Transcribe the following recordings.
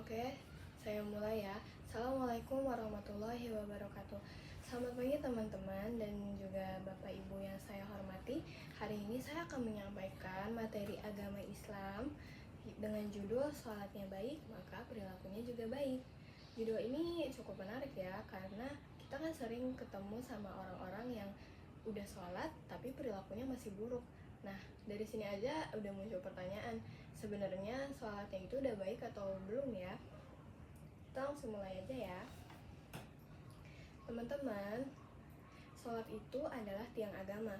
Oke, saya mulai ya. Assalamualaikum warahmatullahi wabarakatuh. Selamat pagi teman-teman dan juga Bapak Ibu yang saya hormati. Hari ini saya akan menyampaikan materi agama Islam dengan judul Sholatnya baik, maka perilakunya juga baik. Judul ini cukup menarik ya, karena kita kan sering ketemu sama orang-orang yang udah sholat tapi perilakunya masih buruk. Nah, dari sini aja udah muncul pertanyaan, sebenarnya sholatnya itu udah baik atau belum ya? Kita langsung mulai aja ya. Teman-teman, sholat itu adalah tiang agama.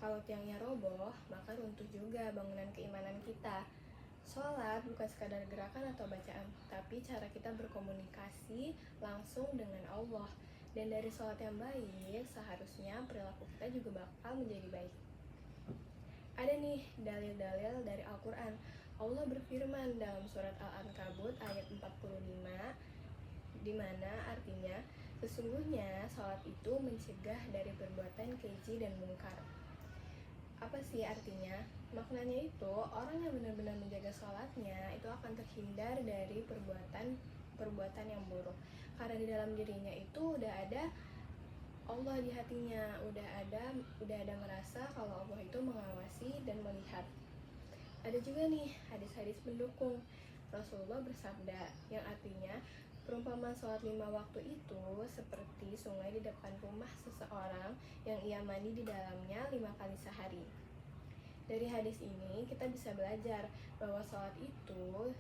Kalau tiangnya roboh, maka runtuh juga bangunan keimanan kita. Sholat bukan sekadar gerakan atau bacaan, tapi cara kita berkomunikasi langsung dengan Allah. Dan dari sholat yang baik, seharusnya perilaku kita juga bakal menjadi baik. Ada nih dalil-dalil dari Al-Quran. Allah berfirman dalam surat Al-Ankabut ayat 45, di mana artinya, sesungguhnya sholat itu mencegah dari perbuatan keji dan mungkar. Apa sih artinya? Maknanya itu, orang yang benar-benar menjaga sholatnya itu akan terhindar dari perbuatan yang buruk. Karena di dalam dirinya itu udah ada Allah di hatinya, udah ada merasa kalau Allah itu mengawasi dan melihat. Ada juga nih hadis-hadis pendukung. Rasulullah bersabda yang artinya, perumpamaan sholat 5 waktu itu seperti sungai di depan rumah seseorang yang ia mandi di dalamnya 5 kali sehari. Dari hadis ini kita bisa belajar bahwa sholat itu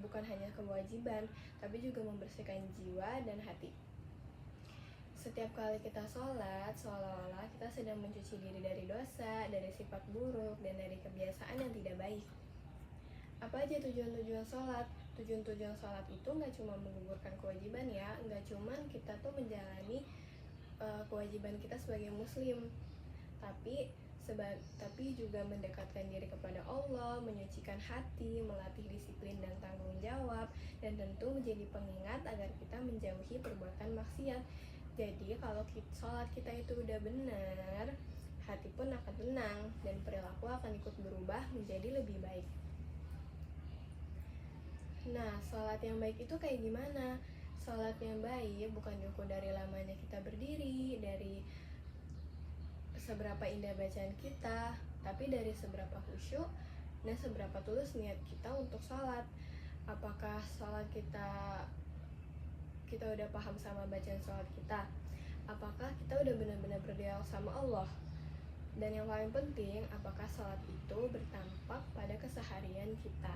bukan hanya kewajiban, tapi juga membersihkan jiwa dan hati. Setiap kali kita sholat, seolah-olah kita sedang mencuci diri dari dosa, dari sifat buruk, dan dari kebiasaan yang tidak baik. Apa aja tujuan-tujuan sholat? Tujuan-tujuan sholat itu nggak cuma menggugurkan kewajiban ya, nggak cuma kita tuh menjalani kewajiban kita sebagai muslim, tapi juga mendekatkan diri kepada Allah, menyucikan hati, melatih disiplin dan tanggung jawab, dan tentu menjadi pengingat agar kita menjauhi perbuatan maksiat. Jadi kalau sholat kita itu udah benar, hati pun akan tenang dan perilaku akan ikut berubah menjadi lebih baik. Nah, sholat yang baik itu kayak gimana? Sholat yang baik bukan diukur dari lamanya kita berdiri, dari seberapa indah bacaan kita, tapi dari seberapa khusyuk dan seberapa tulus niat kita untuk sholat. Apakah sholat kita udah paham sama bacaan sholat kita? Apakah kita udah benar-benar berdialog sama Allah? Dan yang paling penting, apakah sholat itu bertampak pada keseharian kita?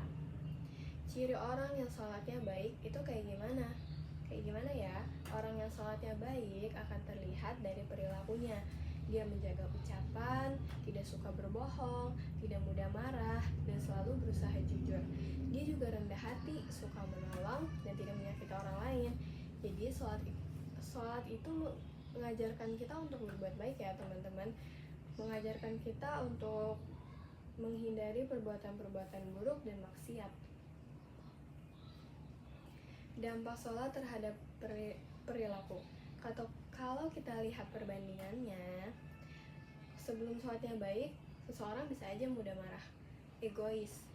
Ciri orang yang sholatnya baik itu kayak gimana? Kayak gimana ya? Orang yang sholatnya baik akan terlihat dari perilakunya. Dia menjaga ucapan, tidak suka berbohong, tidak mudah marah, dan selalu berusaha jujur. Dia juga rendah hati, suka menolong, dan tidak menyakiti orang lain. Jadi sholat itu mengajarkan kita untuk berbuat baik ya teman-teman. Mengajarkan kita untuk menghindari perbuatan-perbuatan buruk dan maksiat. Dampak sholat terhadap perilaku. Kalau kita lihat perbandingannya, sebelum sholatnya baik, seseorang bisa aja mudah marah, egois,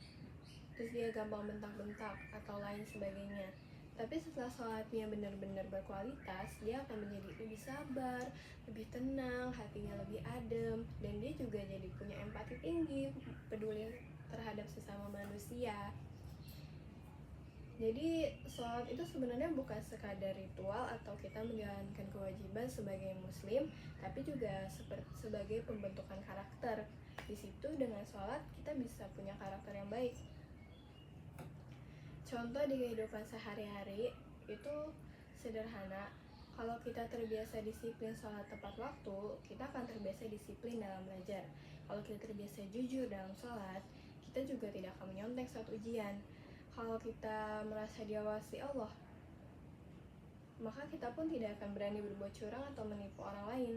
terus dia gampang bentak-bentak atau lain sebagainya. Tapi setelah sholatnya benar-benar berkualitas, dia akan menjadi lebih sabar, lebih tenang, hatinya lebih adem, dan dia juga jadi punya empati tinggi, peduli terhadap sesama manusia. Jadi sholat itu sebenarnya bukan sekadar ritual atau kita menjalankan kewajiban sebagai muslim, tapi juga sebagai pembentukan karakter. Di situ dengan sholat kita bisa punya karakter yang baik. Contoh di kehidupan sehari-hari itu sederhana. Kalau kita terbiasa disiplin sholat tepat waktu, kita akan terbiasa disiplin dalam belajar. Kalau kita terbiasa jujur dalam sholat, kita juga tidak akan menyontek saat ujian. Kalau kita merasa diawasi Allah, maka kita pun tidak akan berani berbuat curang atau menipu orang lain.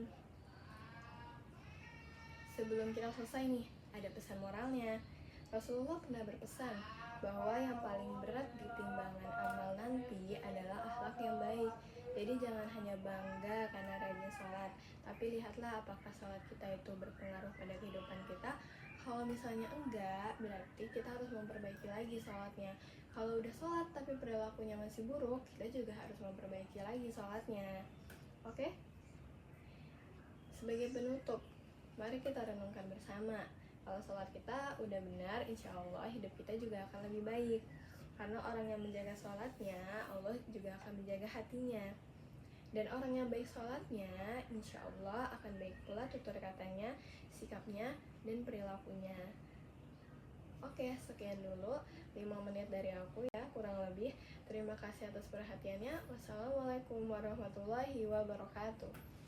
Sebelum kita selesai nih, ada pesan moralnya. Rasulullah pernah berpesan bahwa yang paling berat di timbangan amal nanti adalah akhlak yang baik. Jadi jangan hanya bangga karena rajin sholat, tapi lihatlah apakah sholat kita itu berpengaruh pada kehidupan kita. Kalau misalnya enggak, berarti kita harus memperbaiki lagi sholatnya. Kalau udah sholat tapi perilakunya masih buruk, kita juga harus memperbaiki lagi sholatnya. Oke? Sebagai penutup, mari kita renungkan bersama. Kalau sholat kita udah benar, insya Allah hidup kita juga akan lebih baik. Karena orang yang menjaga sholatnya, Allah juga akan menjaga hatinya. Dan orang yang baik sholatnya, insya Allah akan baik pula tutur katanya, sikapnya, dan perilakunya. Oke, sekian dulu 5 menit dari aku ya, kurang lebih. Terima kasih atas perhatiannya. Wassalamualaikum warahmatullahi wabarakatuh.